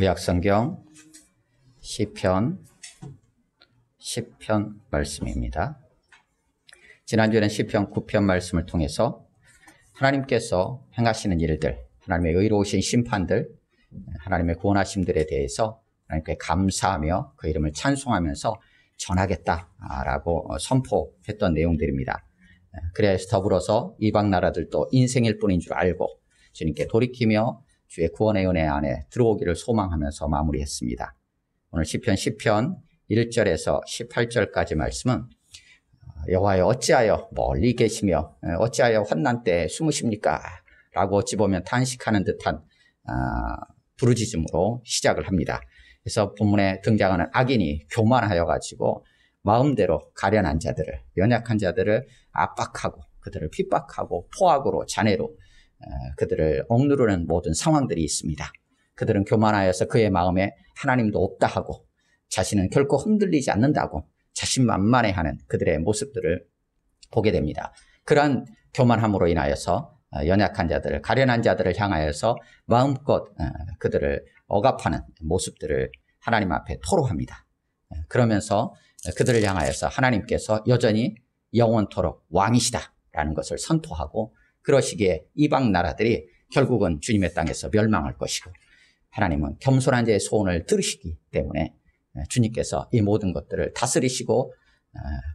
구약성경 시편 10편 말씀입니다. 지난주에는 시편 9편 말씀을 통해서 하나님께서 행하시는 일들, 하나님의 의로우신 심판들, 하나님의 구원하심들에 대해서 하나님께 감사하며 그 이름을 찬송하면서 전하겠다라고 선포했던 내용들입니다. 그래서 더불어서 이방 나라들도 인생일 뿐인 줄 알고 주님께 돌이키며 주의 구원의 은혜 안에 들어오기를 소망하면서 마무리했습니다. 오늘 시편 10편 1절에서 18절까지 말씀은 여호와여 어찌하여 멀리 계시며 어찌하여 환난 때 숨으십니까? 라고 어찌 보면 탄식하는 듯한 부르짖음으로 시작을 합니다. 그래서 본문에 등장하는 악인이 교만하여 가지고 마음대로 가련한 자들을, 연약한 자들을 압박하고 그들을 핍박하고 포악으로 잔해로 그들을 억누르는 모든 상황들이 있습니다. 그들은 교만하여서 그의 마음에 하나님도 없다 하고 자신은 결코 흔들리지 않는다고 자신만만해하는 그들의 모습들을 보게 됩니다. 그러한 교만함으로 인하여서 연약한 자들을, 가련한 자들을 향하여서 마음껏 그들을 억압하는 모습들을 하나님 앞에 토로합니다. 그러면서 그들을 향하여서 하나님께서 여전히 영원토록 왕이시다라는 것을 선포하고, 그러시기에 이방 나라들이 결국은 주님의 땅에서 멸망할 것이고 하나님은 겸손한 자의 소원을 들으시기 때문에 주님께서 이 모든 것들을 다스리시고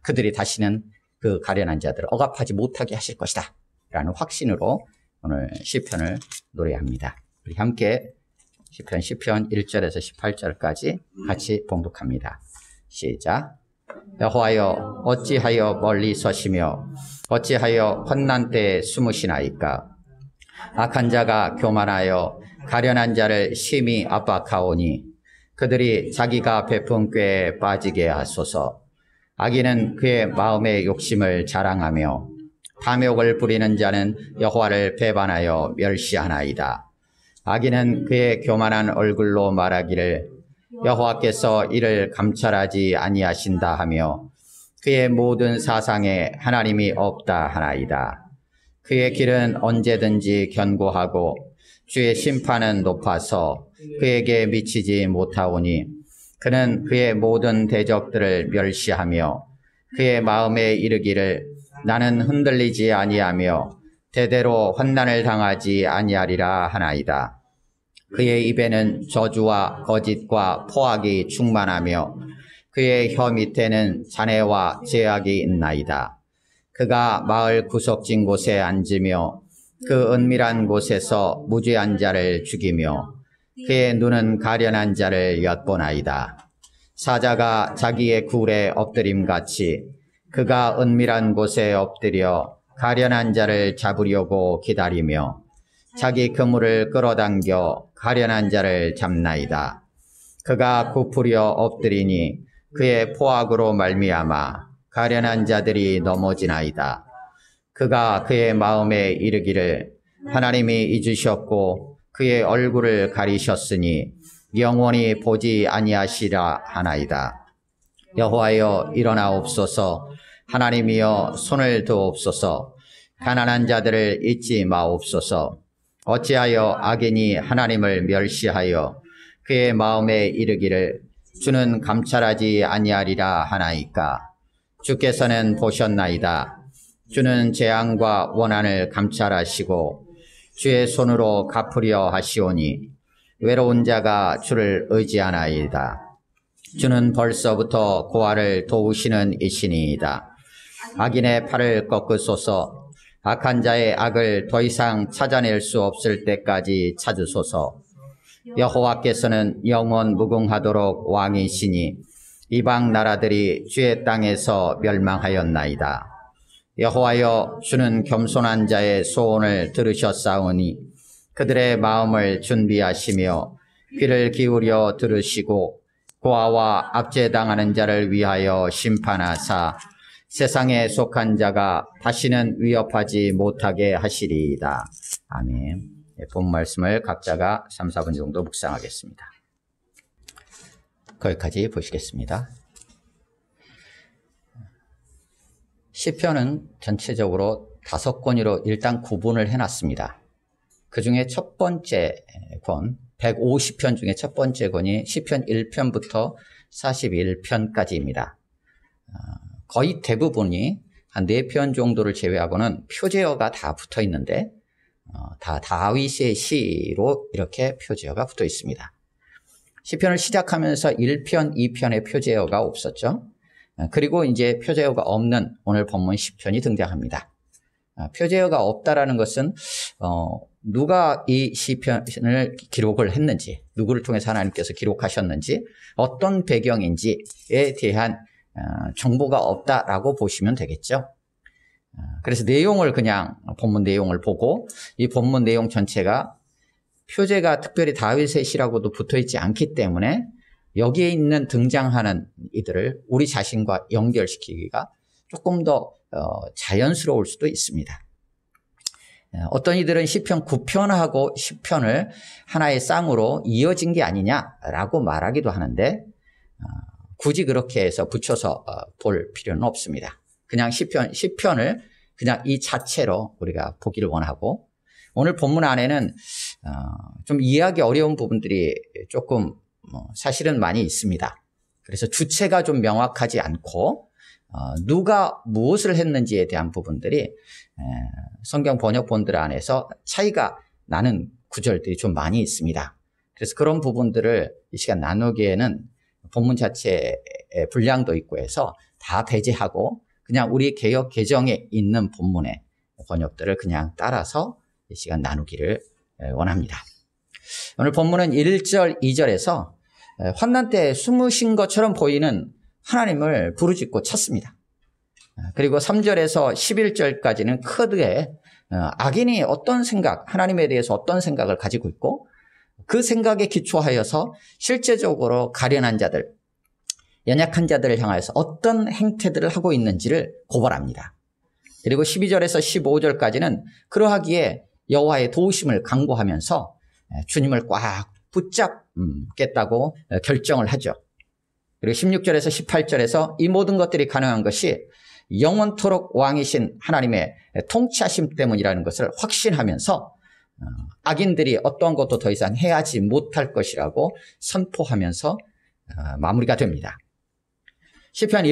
그들이 다시는 그 가련한 자들을 억압하지 못하게 하실 것이다 라는 확신으로 오늘 시편을 노래합니다. 우리 함께 시편 10편 1절에서 18절까지 같이 봉독합니다. 시작. 여호와여 어찌하여 멀리 서시며 어찌하여 환난 때에 숨으시나이까? 악한 자가 교만하여 가련한 자를 심히 압박하오니 그들이 자기가 베푼 꾀에 빠지게 하소서. 악인은 그의 마음의 욕심을 자랑하며 탐욕을 부리는 자는 여호와를 배반하여 멸시하나이다. 악인은 그의 교만한 얼굴로 말하기를 여호와께서 이를 감찰하지 아니하신다 하며 그의 모든 사상에 하나님이 없다 하나이다. 그의 길은 언제든지 견고하고 주의 심판은 높아서 그에게 미치지 못하오니 그는 그의 모든 대적들을 멸시하며 그의 마음에 이르기를 나는 흔들리지 아니하며 대대로 환난을 당하지 아니하리라 하나이다. 그의 입에는 저주와 거짓과 포악이 충만하며 그의 혀 밑에는 잔해와 제약이 있나이다. 그가 마을 구석진 곳에 앉으며 그 은밀한 곳에서 무죄한 자를 죽이며 그의 눈은 가련한 자를 엿보나이다. 사자가 자기의 굴에 엎드림같이 그가 은밀한 곳에 엎드려 가련한 자를 잡으려고 기다리며 자기 그물을 끌어당겨 가련한 자를 잡나이다. 그가 굽으려 엎드리니 그의 포악으로 말미암아 가련한 자들이 넘어지나이다. 그가 그의 마음에 이르기를 하나님이 잊으셨고 그의 얼굴을 가리셨으니 영원히 보지 아니하시라 하나이다. 여호와여 일어나옵소서. 하나님이여 손을 드옵소서. 가난한 자들을 잊지 마옵소서. 어찌하여 악인이 하나님을 멸시하여 그의 마음에 이르기를 주는 감찰하지 아니하리라 하나이까? 주께서는 보셨나이다. 주는 재앙과 원한을 감찰하시고 주의 손으로 갚으려 하시오니 외로운 자가 주를 의지하나이다. 주는 벌써부터 고아를 도우시는 이시니이다. 악인의 팔을 꺾으소서. 악한 자의 악을 더 이상 찾아낼 수 없을 때까지 찾으소서. 여호와께서는 영원 무궁하도록 왕이시니 이방 나라들이 주의 땅에서 멸망하였나이다. 여호와여 주는 겸손한 자의 소원을 들으셨사오니 그들의 마음을 준비하시며 귀를 기울여 들으시고 고아와 압제당하는 자를 위하여 심판하사 세상에 속한 자가 다시는 위협하지 못하게 하시리이다. 아멘. 본 말씀을 각자가 3, 4분 정도 묵상하겠습니다. 거기까지 보시겠습니다. 시편은 전체적으로 5권으로 일단 구분을 해놨습니다. 그 중에 첫 번째 권, 150편 중에 첫 번째 권이 시편 1편부터 41편까지입니다. 거의 대부분이 한 4편 정도를 제외하고는 표제어가 다 붙어 있는데 다 다윗의 시로 이렇게 표제어가 붙어 있습니다. 시편을 시작하면서 1편, 2편의 표제어가 없었죠. 그리고 이제 표제어가 없는 오늘 본문 시편이 등장합니다. 표제어가 없다라는 것은 누가 이 시편을 기록을 했는지, 누구를 통해서 하나님께서 기록하셨는지, 어떤 배경인지에 대한 정보가 없다라고 보시면 되겠죠. 그래서 내용을 그냥 본문 내용을 보고 이 본문 내용 전체가 표제가 특별히 다윗의 시라고도 붙어 있지 않기 때문에 여기에 있는 등장하는 이들을 우리 자신과 연결시키기가 조금 더 자연스러울 수도 있습니다. 어떤 이들은 시편 9편하고 10편을 하나의 쌍으로 이어진 게 아니냐라고 말하기도 하는데 굳이 그렇게 해서 붙여서 볼 필요는 없습니다. 그냥 10편을 그냥 이 자체로 우리가 보기를 원하고 오늘 본문 안에는 좀 이해하기 어려운 부분들이 조금 사실은 많이 있습니다. 그래서 주체가 좀 명확하지 않고 누가 무엇을 했는지에 대한 부분들이 성경 번역본들 안에서 차이가 나는 구절들이 좀 많이 있습니다. 그래서 그런 부분들을 이 시간 나누기에는 본문 자체의 분량도 있고 해서 다 배제하고 그냥 우리 개역 개정에 있는 본문의 번역들을 그냥 따라서 이 시간 나누기를 원합니다. 오늘 본문은 1절, 2절에서 환난 때 숨으신 것처럼 보이는 하나님을 부르짖고 찾습니다. 그리고 3절에서 11절까지는 크게 악인이 어떤 생각, 하나님에 대해서 어떤 생각을 가지고 있고 그 생각에 기초하여서 실제적으로 가련한 자들, 연약한 자들을 향하여서 어떤 행태들을 하고 있는지를 고발합니다. 그리고 12절에서 15절까지는 그러하기에 여호와의 도우심을 간구하면서 주님을 꽉 붙잡겠다고 결정을 하죠. 그리고 16절에서 18절에서 이 모든 것들이 가능한 것이 영원토록 왕이신 하나님의 통치하심 때문이라는 것을 확신하면서 악인들이 어떠한 것도 더 이상 해하지 못할 것이라고 선포하면서 마무리가 됩니다. 시편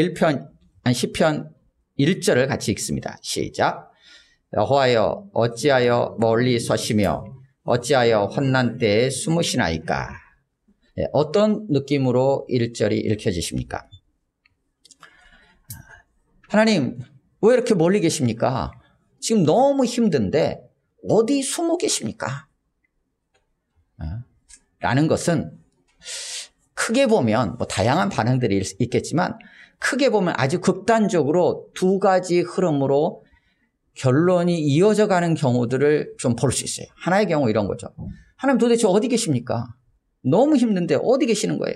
1절을 같이 읽습니다. 시작. 여호와여 어찌하여 멀리 서시며 어찌하여 환난 때에 숨으시나이까. 어떤 느낌으로 1절이 읽혀지십니까? 하나님 왜 이렇게 멀리 계십니까? 지금 너무 힘든데 어디 숨어 계십니까? 라는 것은 크게 보면 다양한 반응들이 있겠지만 크게 보면 아주 극단적으로 두 가지 흐름으로 결론이 이어져 가는 경우들을 좀 볼 수 있어요. 하나의 경우 이런 거죠. 하나님 도대체 어디 계십니까? 너무 힘든데 어디 계시는 거예요?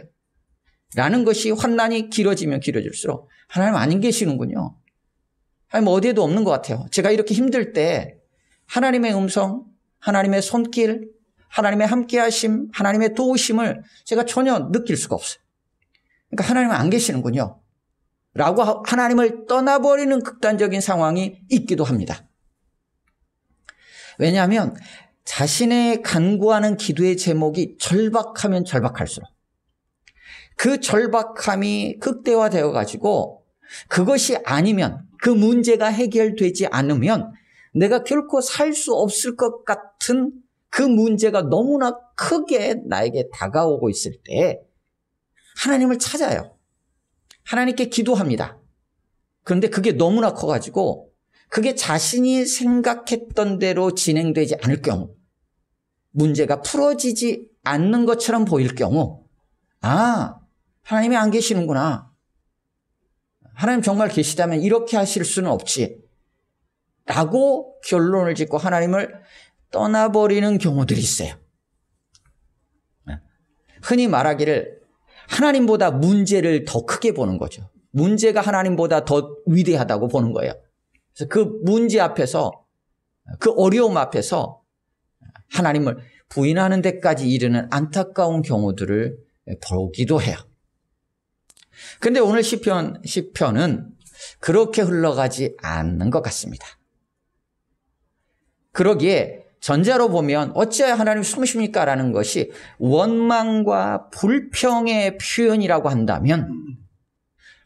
라는 것이 환난이 길어지면 길어질수록 하나님 안 계시는군요. 하나님 어디에도 없는 것 같아요. 제가 이렇게 힘들 때 하나님의 음성, 하나님의 손길, 하나님의 함께하심, 하나님의 도우심을 제가 전혀 느낄 수가 없어요. 그러니까 하나님은 안 계시는군요. 라고 하나님을 떠나버리는 극단적인 상황이 있기도 합니다. 왜냐하면 자신의 간구하는 기도의 제목이 절박하면 절박할수록 그 절박함이 극대화되어 가지고 그것이 아니면 그 문제가 해결되지 않으면 내가 결코 살 수 없을 것 같은 그 문제가 너무나 크게 나에게 다가오고 있을 때 하나님을 찾아요. 하나님께 기도합니다. 그런데 그게 너무나 커가지고 그게 자신이 생각했던 대로 진행되지 않을 경우, 문제가 풀어지지 않는 것처럼 보일 경우, 하나님이 안 계시는구나. 하나님 정말 계시다면 이렇게 하실 수는 없지. 라고 결론을 짓고 하나님을 떠나버리는 경우들이 있어요. 흔히 말하기를 하나님보다 문제를 더 크게 보는 거죠. 문제가 하나님보다 더 위대하다고 보는 거예요. 그래서 그 문제 앞에서, 그 어려움 앞에서 하나님을 부인하는 데까지 이르는 안타까운 경우들을 보기도 해요. 그런데 오늘 시편은 그렇게 흘러가지 않는 것 같습니다. 그러기에 전자로 보면 어찌하여 하나님 숨으십니까? 라는 것이 원망과 불평의 표현이라고 한다면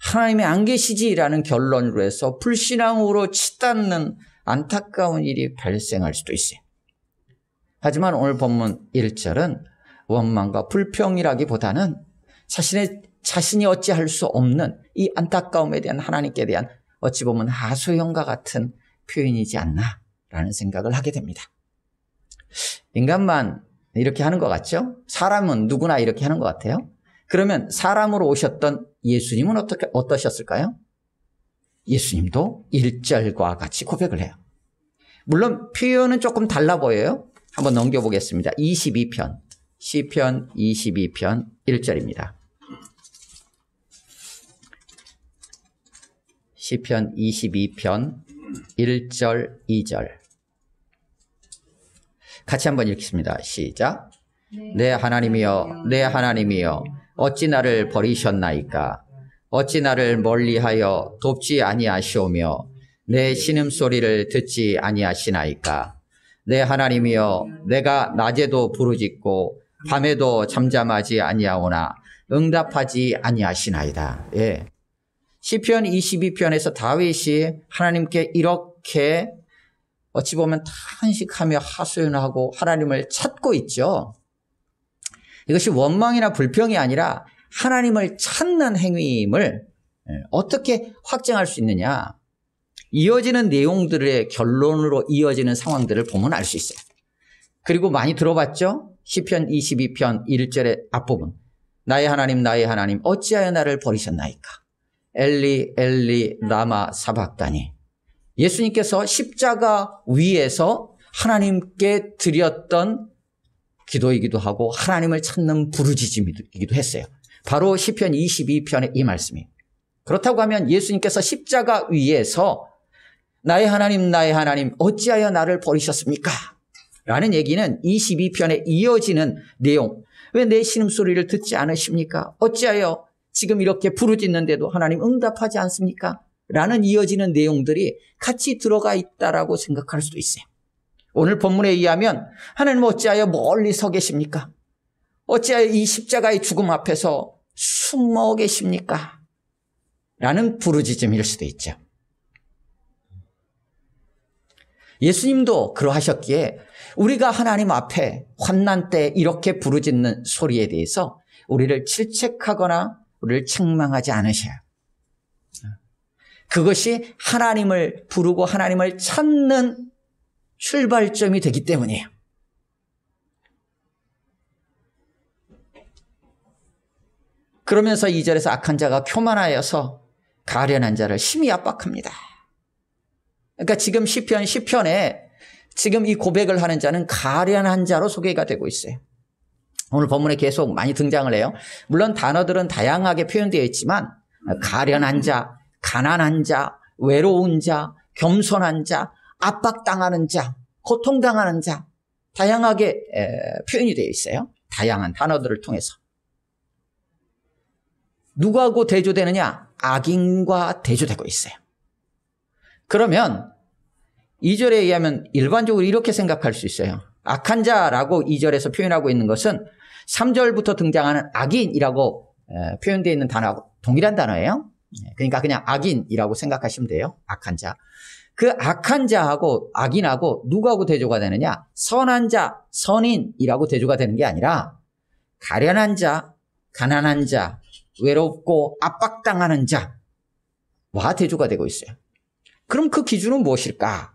하나님이 안 계시지라는 결론으로 해서 불신앙으로 치닫는 안타까운 일이 발생할 수도 있어요. 하지만 오늘 본문 1절은 원망과 불평이라기보다는 자신이 어찌할 수 없는 이 안타까움에 대한 하나님께 대한 어찌 보면 하소연과 같은 표현이지 않나라는 생각을 하게 됩니다. 인간만 이렇게 하는 것 같죠? 사람은 누구나 이렇게 하는 것 같아요. 그러면 사람으로 오셨던 예수님은 어떠셨을까요? 예수님도 1절과 같이 고백을 해요. 물론 표현은 조금 달라 보여요. 한번 넘겨보겠습니다. 22편, 시편 22편 1절입니다. 시편 22편 1절, 2절. 같이 한번 읽겠습니다. 시작. 내 하나님이여, 내 하나님이여, 어찌 나를 버리셨나이까? 어찌 나를 멀리하여 돕지 아니하시오며 내 신음소리를 듣지 아니하시나이까? 내 하나님이여, 내가 낮에도 부르짖고 밤에도 잠잠하지 아니하오나 응답하지 아니하시나이다. 예. 시편 22편에서 다윗이 하나님께 이렇게 어찌 보면 탄식하며 하소연하고 하나님을 찾고 있죠. 이것이 원망이나 불평이 아니라 하나님을 찾는 행위임을 어떻게 확증할 수 있느냐? 이어지는 내용들의 결론으로 이어지는 상황들을 보면 알 수 있어요. 그리고 많이 들어봤죠? 시편 22편 1절의 앞부분. 나의 하나님, 나의 하나님, 어찌하여 나를 버리셨나이까? 엘리, 엘리, 라마 사박다니. 예수님께서 십자가 위에서 하나님께 드렸던 기도이기도 하고 하나님을 찾는 부르짖음이기도 했어요. 바로 시편 22편의 이 말씀이에요. 그렇다고 하면 예수님께서 십자가 위에서 나의 하나님, 나의 하나님, 어찌하여 나를 버리셨습니까? 라는 얘기는 22편에 이어지는 내용. 왜 내 신음소리를 듣지 않으십니까? 어찌하여 지금 이렇게 부르짖는데도 하나님 응답하지 않습니까? 라는 이어지는 내용들이 같이 들어가 있다라고 생각할 수도 있어요. 오늘 본문에 의하면 하나님 어찌하여 멀리 서 계십니까? 어찌하여 이 십자가의 죽음 앞에서 숨어 계십니까? 라는 부르짖음일 수도 있죠. 예수님도 그러하셨기에 우리가 하나님 앞에 환난 때 이렇게 부르짖는 소리에 대해서 우리를 질책하거나 우리를 책망하지 않으셔요. 그것이 하나님을 부르고 하나님을 찾는 출발점이 되기 때문이에요. 그러면서 2절에서 악한 자가 교만하여서 가련한 자를 심히 압박합니다. 그러니까 지금 시편 10편에 지금 이 고백을 하는 자는 가련한 자로 소개가 되고 있어요. 오늘 본문에 계속 많이 등장을 해요. 물론 단어들은 다양하게 표현되어 있지만 가련한 자, 가난한 자, 외로운 자, 겸손한 자, 압박당하는 자, 고통당하는 자, 다양하게 표현이 되어 있어요. 다양한 단어들을 통해서. 누구하고 대조되느냐? 악인과 대조되고 있어요. 그러면 2절에 의하면 일반적으로 이렇게 생각할 수 있어요. 악한 자라고 2절에서 표현하고 있는 것은 3절부터 등장하는 악인이라고 표현되어 있는 단어하고 동일한 단어예요. 그러니까 그냥 악인이라고 생각하시면 돼요. 악한 자. 그 악한 자하고 악인하고 누구하고 대조가 되느냐? 선한 자, 선인이라고 대조가 되는 게 아니라 가련한 자, 가난한 자, 외롭고 압박당하는 자와 대조가 되고 있어요. 그럼 그 기준은 무엇일까에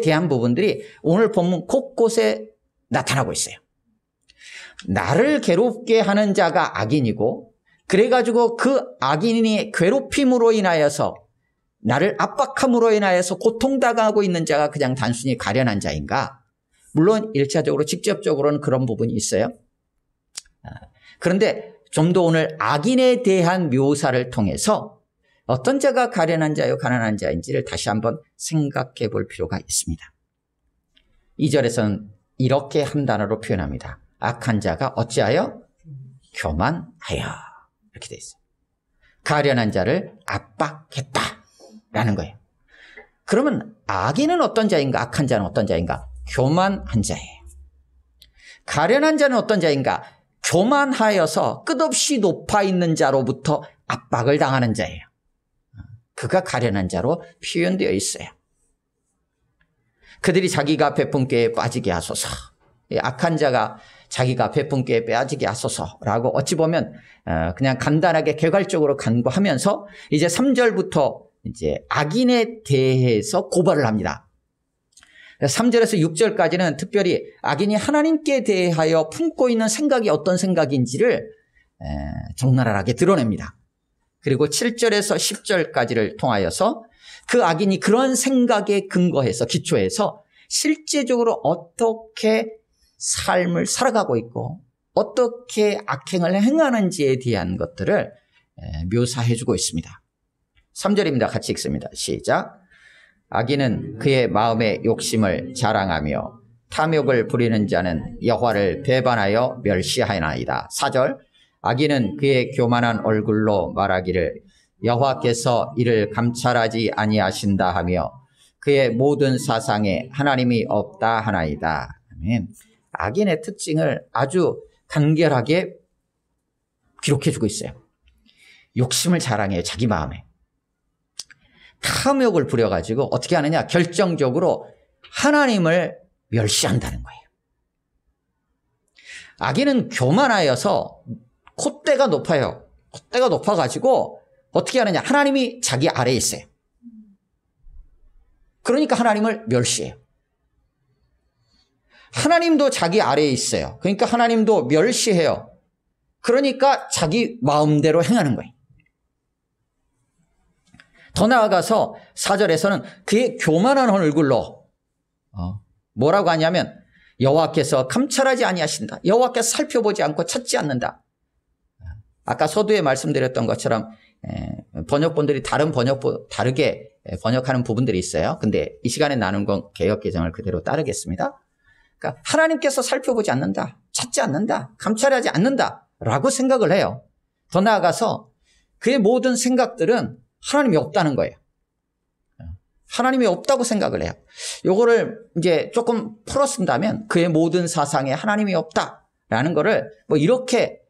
대한 부분들이 오늘 본문 곳곳에 나타나고 있어요. 나를 괴롭게 하는 자가 악인이고 그래가지고 그 악인이 괴롭힘으로 인하여서 나를 압박함으로 인하여서 고통당하고 있는 자가 그냥 단순히 가련한 자인가? 물론 1차적으로 직접적으로는 그런 부분이 있어요. 그런데 좀 더 오늘 악인에 대한 묘사를 통해서 어떤 자가 가련한 자요 가난한 자인지를 다시 한번 생각해 볼 필요가 있습니다. 2절에서는 이렇게 한 단어로 표현합니다. 악한 자가 어찌하여? 교만하여. 이렇게 되어 있어요. 가련한 자를 압박했다라는 거예요. 그러면 악인은 어떤 자인가? 악한 자는 어떤 자인가? 교만한 자예요. 가련한 자는 어떤 자인가? 교만하여서 끝없이 높아 있는 자로부터 압박을 당하는 자예요. 그가 가련한 자로 표현되어 있어요. 그들이 자기가 베푼 꾀에 빠지게 하소서. 악한 자가 자기가 베푼 꾀에 빠지게 하소서라고 어찌 보면 그냥 간단하게 개괄적으로 간구하면서 이제 3절부터 이제 악인에 대해서 고발을 합니다. 3절에서 6절까지는 특별히 악인이 하나님께 대하여 품고 있는 생각이 어떤 생각인지를 적나라하게 드러냅니다. 그리고 7절에서 10절까지를 통하여서 그 악인이 그런 생각에 근거해서 기초해서 실제적으로 어떻게 삶을 살아가고 있고 어떻게 악행을 행하는지에 대한 것들을 묘사해주고 있습니다. 3절입니다. 같이 읽습니다. 시작. 악인은 그의 마음의 욕심을 자랑하며 탐욕을 부리는 자는 여호와를 배반하여 멸시하나이다. 4절. 악인은 그의 교만한 얼굴로 말하기를 여호와께서 이를 감찰하지 아니하신다 하며 그의 모든 사상에 하나님이 없다 하나이다. 아멘. 악인의 특징을 아주 간결하게 기록해주고 있어요. 욕심을 자랑해요. 자기 마음에. 탐욕을 부려가지고 어떻게 하느냐? 결정적으로 하나님을 멸시한다는 거예요. 악인은 교만하여서 콧대가 높아요. 콧대가 높아가지고 어떻게 하느냐? 하나님이 자기 아래에 있어요. 그러니까 하나님을 멸시해요. 하나님도 자기 아래에 있어요. 그러니까 하나님도 멸시해요. 그러니까 자기 마음대로 행하는 거예요. 더 나아가서 4절에서는 그의 교만한 얼굴로 뭐라고 하냐면 여호와께서 감찰하지 아니하신다. 여호와께서 살펴보지 않고 찾지 않는다. 아까 서두에 말씀드렸던 것처럼 번역본들이 다른 번역본 다르게 번역하는 부분들이 있어요. 근데 이 시간에 나눈 건 개역개정을 그대로 따르겠습니다. 그러니까 하나님께서 살펴보지 않는다. 찾지 않는다. 감찰하지 않는다. 라고 생각을 해요. 더 나아가서 그의 모든 생각들은 하나님이 없다는 거예요. 하나님이 없다고 생각을 해요. 요거를 이제 조금 풀어 쓴다면 그의 모든 사상에 하나님이 없다라는 거를 뭐 이렇게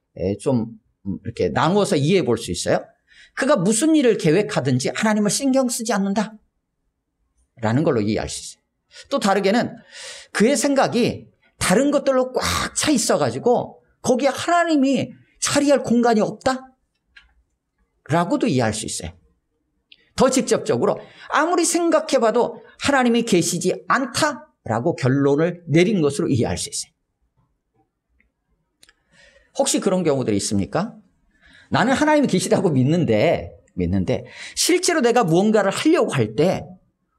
좀 이렇게 나누어서 이해해 볼 수 있어요. 그가 무슨 일을 계획하든지 하나님을 신경 쓰지 않는다 라는 걸로 이해할 수 있어요. 또 다르게는 그의 생각이 다른 것들로 꽉 차 있어가지고 거기에 하나님이 자리할 공간이 없다 라고도 이해할 수 있어요. 더 직접적으로 아무리 생각해봐도 하나님이 계시지 않다라고 결론을 내린 것으로 이해할 수 있어요. 혹시 그런 경우들이 있습니까? 나는 하나님이 계시다고 믿는데 실제로 내가 무언가를 하려고 할 때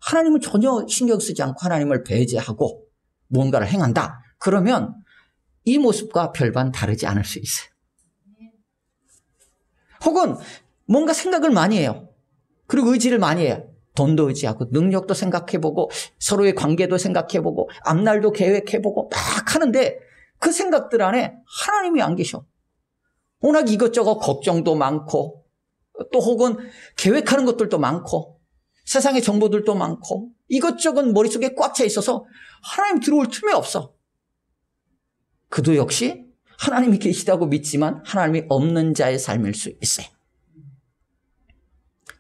하나님은 전혀 신경 쓰지 않고 하나님을 배제하고 무언가를 행한다. 그러면 이 모습과 별반 다르지 않을 수 있어요. 혹은 뭔가 생각을 많이 해요. 그리고 의지를 많이 해요. 돈도 의지하고 능력도 생각해보고 서로의 관계도 생각해보고 앞날도 계획해보고 막 하는데 그 생각들 안에 하나님이 안 계셔. 워낙 이것저것 걱정도 많고 또 혹은 계획하는 것들도 많고 세상의 정보들도 많고 이것저것 머릿속에 꽉 차 있어서 하나님 들어올 틈이 없어. 그도 역시 하나님이 계시다고 믿지만 하나님이 없는 자의 삶일 수 있어요.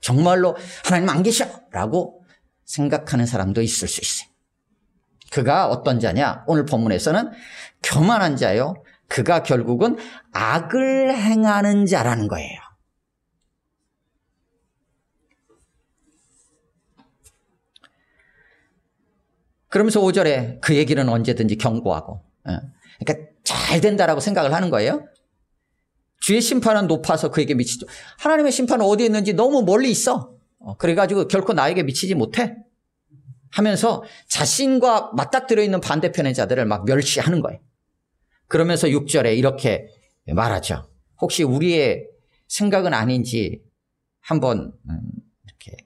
정말로 하나님 안 계셔라고 생각하는 사람도 있을 수 있어요. 그가 어떤 자냐? 오늘 본문에서는 교만한 자요. 그가 결국은 악을 행하는 자라는 거예요. 그러면서 5절에 그 얘기는 언제든지 경고하고 그러니까 잘 된다라고 생각을 하는 거예요. 주의 심판은 높아서 그에게 미치죠. 하나님의 심판은 어디에 있는지 너무 멀리 있어. 그래가지고 결코 나에게 미치지 못해 하면서 자신과 맞닥뜨려 있는 반대편의 자들을 막 멸시하는 거예요. 그러면서 6절에 이렇게 말하죠. 혹시 우리의 생각은 아닌지 한번 이렇게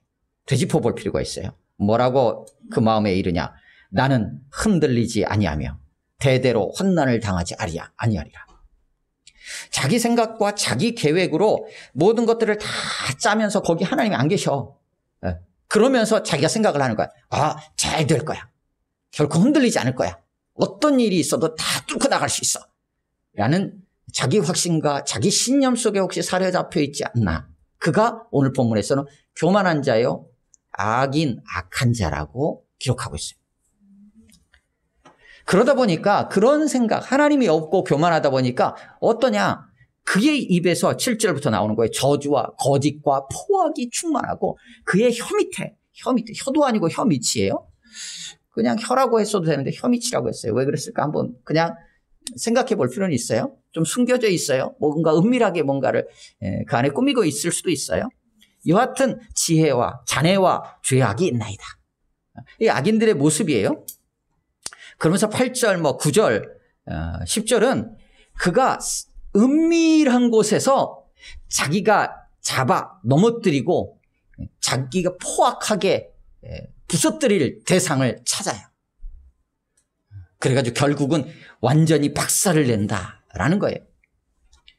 되짚어 볼 필요가 있어요. 뭐라고 그 마음에 이르냐? 나는 흔들리지 아니하며 대대로 환난을 당하지 아니하리라. 자기 생각과 자기 계획으로 모든 것들을 다 짜면서 거기 하나님이 안 계셔. 그러면서 자기가 생각을 하는 거야. 잘 될 거야. 결코 흔들리지 않을 거야. 어떤 일이 있어도 다 뚫고 나갈 수 있어. 라는 자기 확신과 자기 신념 속에 혹시 사로잡혀 있지 않나. 그가 오늘 본문에서는 교만한 자요, 악한 자라고 기록하고 있어요. 그러다 보니까 그런 생각, 하나님이 없고 교만하다 보니까 어떠냐? 그의 입에서 7절부터 나오는 거예요. 저주와 거짓과 포악이 충만하고 그의 혀 밑에, 혀도 아니고 혀 밑이에요. 그냥 혀라고 했어도 되는데 혀 밑이라고 했어요. 왜 그랬을까? 한번 그냥 생각해 볼 필요는 있어요. 좀 숨겨져 있어요. 뭔가 은밀하게 뭔가를 그 안에 꾸미고 있을 수도 있어요. 여하튼 지혜와 잔해와 죄악이 있나이다. 이 악인들의 모습이에요. 그러면서 8절, 9절, 10절은 그가 은밀한 곳에서 자기가 잡아 넘어뜨리고 자기가 포악하게 부서뜨릴 대상을 찾아요. 그래가지고 결국은 완전히 박살을 낸다라는 거예요.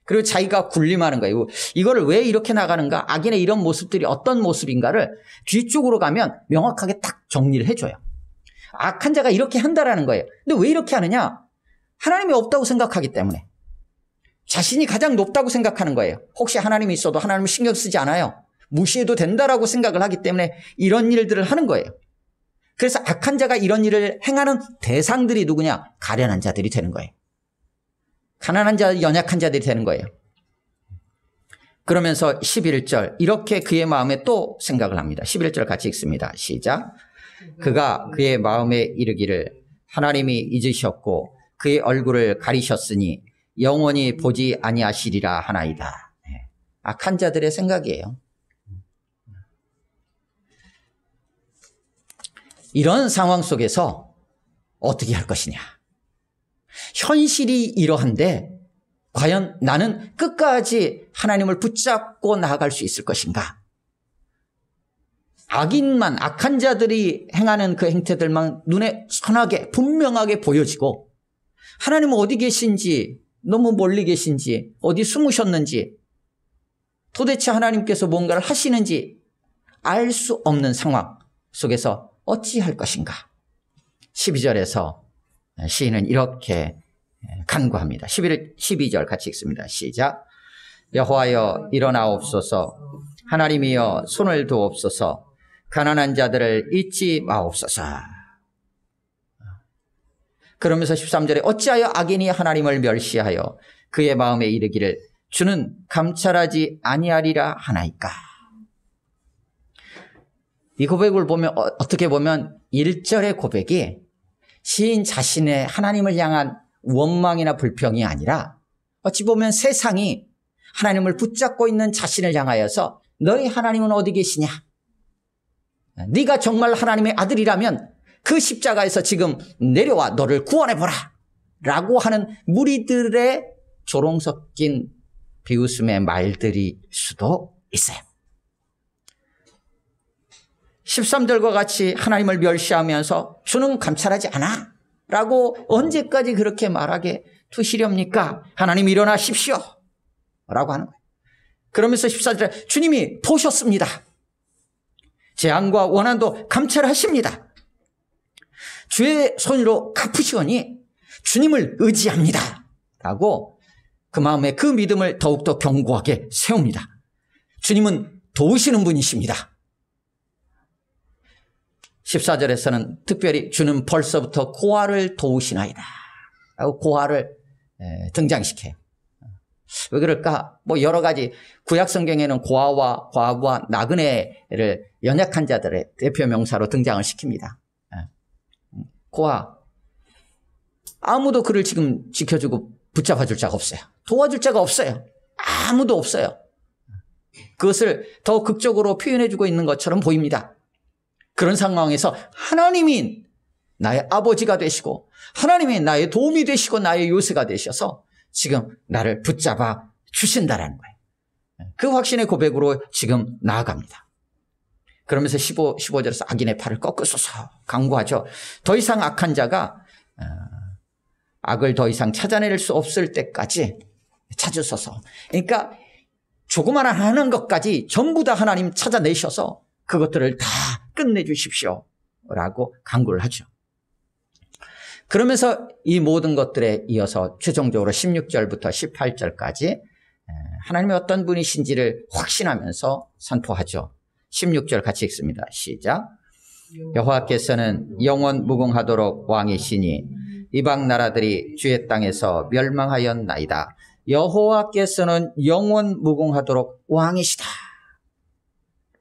그리고 자기가 군림하는 거예요. 이거를 왜 이렇게 나가는가? 악인의 이런 모습들이 어떤 모습인가를 뒤쪽으로 가면 명확하게 딱 정리를 해줘요. 악한 자가 이렇게 한다라는 거예요. 근데 왜 이렇게 하느냐? 하나님이 없다고 생각하기 때문에. 자신이 가장 높다고 생각하는 거예요. 혹시 하나님이 있어도 하나님을 신경 쓰지 않아요. 무시해도 된다라고 생각을 하기 때문에 이런 일들을 하는 거예요. 그래서 악한 자가 이런 일을 행하는 대상들이 누구냐? 가련한 자들이 되는 거예요. 가난한 자, 연약한 자들이 되는 거예요. 그러면서 11절, 이렇게 그의 마음에 또 생각을 합니다. 11절 같이 읽습니다. 시작. 그가 그의 마음에 이르기를 하나님이 잊으셨고 그의 얼굴을 가리셨으니 영원히 보지 아니하시리라 하나이다. 악한 자들의 생각이에요. 이런 상황 속에서 어떻게 할 것이냐. 현실이 이러한데 과연 나는 끝까지 하나님을 붙잡고 나아갈 수 있을 것인가? 악한 자들이 행하는 그 행태들만 눈에 선하게 분명하게 보여지고 하나님은 어디 계신지, 너무 멀리 계신지, 어디 숨으셨는지, 도대체 하나님께서 뭔가를 하시는지 알 수 없는 상황 속에서 어찌할 것인가? 12절에서 시인은 이렇게 간구합니다. 12절 같이 읽습니다. 시작. 여호와여 일어나옵소서. 하나님이여 손을 두옵소서. 가난한 자들을 잊지 마옵소서. 그러면서 13절에 어찌하여 악인이 하나님을 멸시하여 그의 마음에 이르기를 주는 감찰하지 아니하리라 하나이까. 이 고백을 보면 어떻게 보면 1절의 고백이 시인 자신의 하나님을 향한 원망이나 불평이 아니라 어찌 보면 세상이 하나님을 붙잡고 있는 자신을 향하여서 너희 하나님은 어디 계시냐? 네가 정말 하나님의 아들이라면 그 십자가에서 지금 내려와 너를 구원해보라 라고 하는 무리들의 조롱 섞인 비웃음의 말들일 수도 있어요. 13절과 같이 하나님을 멸시하면서 주는 감찰하지 않아 라고 언제까지 그렇게 말하게 두시렵니까? 하나님 일어나십시오 라고 하는 거예요. 그러면서 14절에 주님이 보셨습니다. 재앙과 원한도 감찰하십니다. 주의 손으로 갚으시오니 주님을 의지합니다 라고 그 마음에 그 믿음을 더욱더 견고하게 세웁니다. 주님은 도우시는 분이십니다. 14절에서는 특별히 주는 벌써부터 고아를 도우시나이다 라고 고아를 등장시켜요. 왜 그럴까? 뭐 여러 가지 구약 성경에는 고아와 과부와 나그네를 연약한 자들의 대표 명사로 등장을 시킵니다. 고아, 아무도 그를 지금 지켜주고 붙잡아줄 자가 없어요. 도와줄 자가 없어요. 아무도 없어요. 그것을 더 극적으로 표현해주고 있는 것처럼 보입니다. 그런 상황에서 하나님이 나의 아버지가 되시고 하나님이 나의 도움이 되시고 나의 요새가 되셔서 지금 나를 붙잡아 주신다라는 거예요. 그 확신의 고백으로 지금 나아갑니다. 그러면서 15절에서 악인의 팔을 꺾으소서 강구하죠. 더 이상 악한 자가 악을 더 이상 찾아낼 수 없을 때까지 찾으소서. 그러니까 조그마한 하는 것까지 전부 다 하나님 찾아내셔서 그것들을 다 끝내주십시오 라고 강구를 하죠. 그러면서 이 모든 것들에 이어서 최종적으로 16절부터 18절까지 하나님의 어떤 분이신지를 확신하면서 선포하죠. 16절 같이 읽습니다. 시작. 여호와께서는 영원 무궁하도록 왕이시니 이방 나라들이 주의 땅에서 멸망하였나이다. 여호와께서는 영원 무궁하도록 왕이시다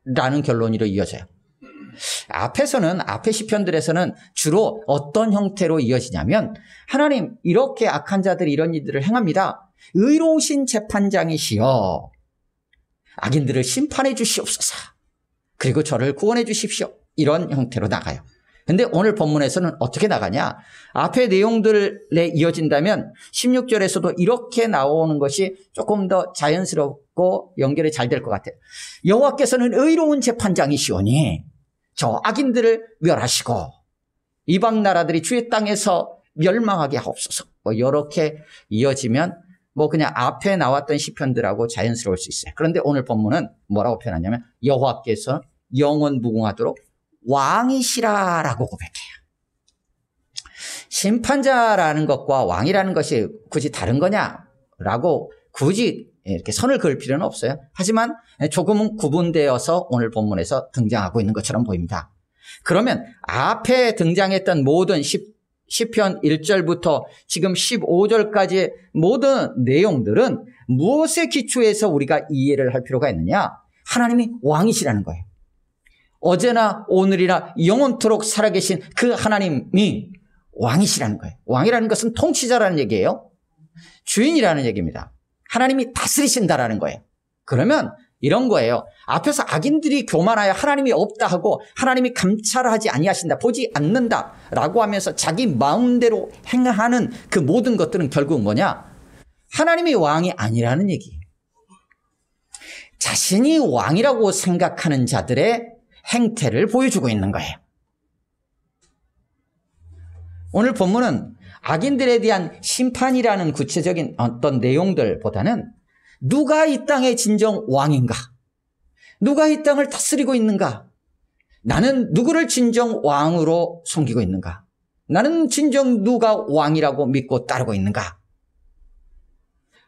라는 결론으로 이어져요. 앞에 시편들에서는 주로 어떤 형태로 이어지냐면, 하나님 이렇게 악한 자들이 이런 일들을 행합니다. 의로우신 재판장이시여 악인들을 심판해 주시옵소서. 그리고 저를 구원해 주십시오. 이런 형태로 나가요. 근데 오늘 본문에서는 어떻게 나가냐? 앞의 내용들에 이어진다면 16절에서도 이렇게 나오는 것이 조금 더 자연스럽고 연결이 잘 될 것 같아요. 여호와께서는 의로운 재판장이시오니 저 악인들을 멸하시고 이방 나라들이 주의 땅에서 멸망하게 하옵소서. 이렇게 이어지면 그냥 앞에 나왔던 시편들하고 자연스러울 수 있어요. 그런데 오늘 본문은 뭐라고 표현하냐면 여호와께서 영원 무궁하도록 왕이시라라고 고백해요. 심판자라는 것과 왕이라는 것이 굳이 다른 거냐라고 굳이 이렇게 선을 그을 필요는 없어요. 하지만 조금은 구분되어서 오늘 본문에서 등장하고 있는 것처럼 보입니다. 그러면 앞에 등장했던 모든 시편 1절부터 지금 15절까지의 모든 내용들은 무엇에 기초해서 우리가 이해를 할 필요가 있느냐? 하나님이 왕이시라는 거예요. 어제나 오늘이나 영원토록 살아계신 그 하나님이 왕이시라는 거예요. 왕이라는 것은 통치자라는 얘기예요. 주인이라는 얘기입니다. 하나님이 다스리신다라는 거예요. 그러면 이런 거예요. 앞에서 악인들이 교만하여 하나님이 없다 하고 하나님이 감찰하지 아니하신다, 보지 않는다라고 하면서 자기 마음대로 행하는 그 모든 것들은 결국 뭐냐? 하나님이 왕이 아니라는 얘기예요. 자신이 왕이라고 생각하는 자들의 행태를 보여주고 있는 거예요. 오늘 본문은 악인들에 대한 심판이라는 구체적인 어떤 내용들보다는 누가 이 땅의 진정 왕인가? 누가 이 땅을 다스리고 있는가? 나는 누구를 진정 왕으로 섬기고 있는가? 나는 진정 누가 왕이라고 믿고 따르고 있는가?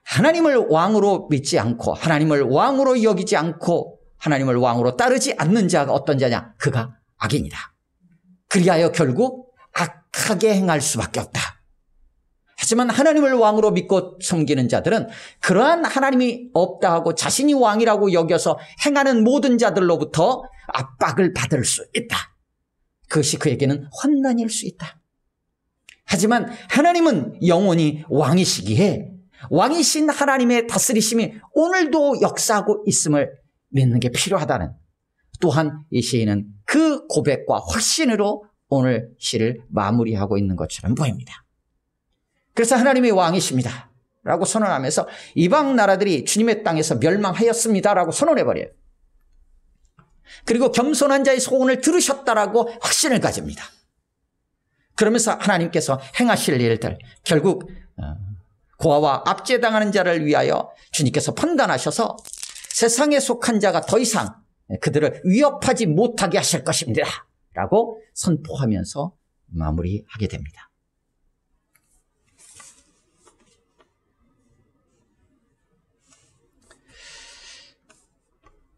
하나님을 왕으로 믿지 않고 하나님을 왕으로 여기지 않고 하나님을 왕으로 따르지 않는 자가 어떤 자냐? 그가 악인이다. 그리하여 결국 악하게 행할 수밖에 없다. 하지만 하나님을 왕으로 믿고 섬기는 자들은 그러한 하나님이 없다 하고 자신이 왕이라고 여겨서 행하는 모든 자들로부터 압박을 받을 수 있다. 그것이 그에게는 환난일 수 있다. 하지만 하나님은 영원히 왕이시기에 왕이신 하나님의 다스리심이 오늘도 역사하고 있음을 믿는 게 필요하다는, 또한 이 시인은 그 고백과 확신으로 오늘 시를 마무리하고 있는 것처럼 보입니다. 그래서 하나님이 왕이십니다 라고 선언하면서 이방 나라들이 주님의 땅에서 멸망하였습니다 라고 선언해버려요. 그리고 겸손한 자의 소원을 들으셨다라고 확신을 가집니다. 그러면서 하나님께서 행하실 일들, 결국 고아와 압제당하는 자를 위하여 주님께서 판단하셔서 세상에 속한 자가 더 이상 그들을 위협하지 못하게 하실 것입니다 라고 선포하면서 마무리하게 됩니다.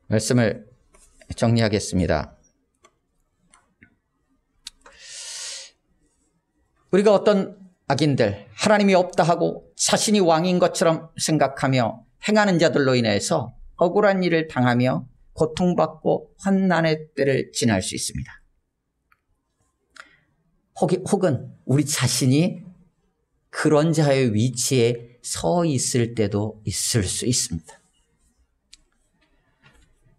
말씀을 정리하겠습니다. 우리가 어떤 악인들, 하나님이 없다 하고 자신이 왕인 것처럼 생각하며 행하는 자들로 인해서 억울한 일을 당하며 고통받고 환난의 때를 지날 수 있습니다. 혹은 우리 자신이 그런 자의 위치에 서 있을 때도 있을 수 있습니다.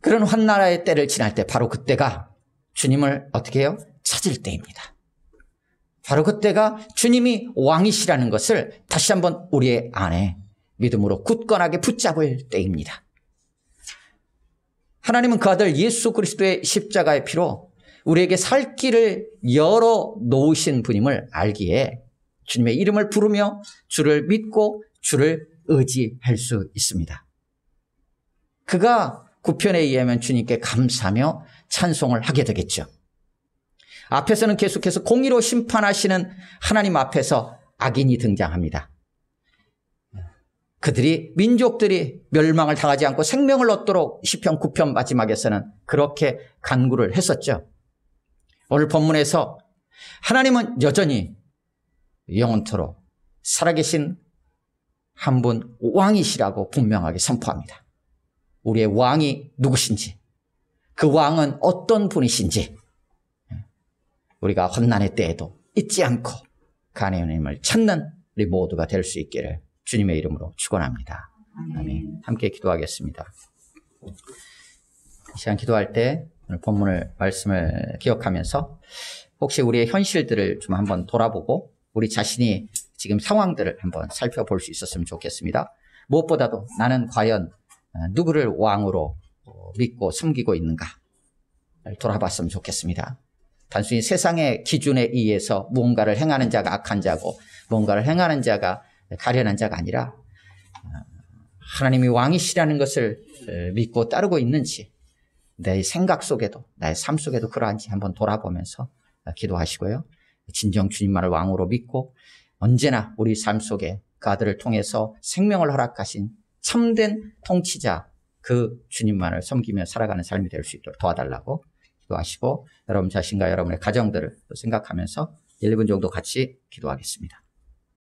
그런 환난의 때를 지날 때 바로 그때가 주님을 어떻게 해요? 찾을 때입니다. 바로 그때가 주님이 왕이시라는 것을 다시 한번 우리의 안에 믿음으로 굳건하게 붙잡을 때입니다. 하나님은 그 아들 예수 그리스도의 십자가의 피로 우리에게 살 길을 열어 놓으신 분임을 알기에 주님의 이름을 부르며 주를 믿고 주를 의지할 수 있습니다. 그가 구편에 의하면 주님께 감사하며 찬송을 하게 되겠죠. 앞에서는 계속해서 공의로 심판하시는 하나님 앞에서 악인이 등장합니다. 민족들이 멸망을 당하지 않고 생명을 얻도록 시편 9편 마지막에서는 그렇게 간구를 했었죠. 오늘 본문에서 하나님은 여전히 영원토록 살아계신 한 분 왕이시라고 분명하게 선포합니다. 우리의 왕이 누구신지, 그 왕은 어떤 분이신지 우리가 환난의 때에도 잊지 않고 그 하나님을 찾는 우리 모두가 될 수 있기를 주님의 이름으로 축원합니다. 아멘. 함께 기도하겠습니다. 이 시간 기도할 때 오늘 본문을 말씀을 기억하면서 혹시 우리의 현실들을 좀 한번 돌아보고 우리 자신이 지금 상황들을 한번 살펴볼 수 있었으면 좋겠습니다. 무엇보다도 나는 과연 누구를 왕으로 믿고 섬기고 있는가 돌아봤으면 좋겠습니다. 단순히 세상의 기준에 의해서 무언가를 행하는 자가 악한 자고 무언가를 행하는 자가 가련한 자가 아니라 하나님이 왕이시라는 것을 믿고 따르고 있는지 내 생각 속에도 나의 삶 속에도 그러한지 한번 돌아보면서 기도하시고요. 진정 주님만을 왕으로 믿고 언제나 우리 삶 속에 그 아들을 통해서 생명을 허락하신 참된 통치자 그 주님만을 섬기며 살아가는 삶이 될 수 있도록 도와달라고 기도하시고 여러분 자신과 여러분의 가정들을 생각하면서 1분 정도 같이 기도하겠습니다.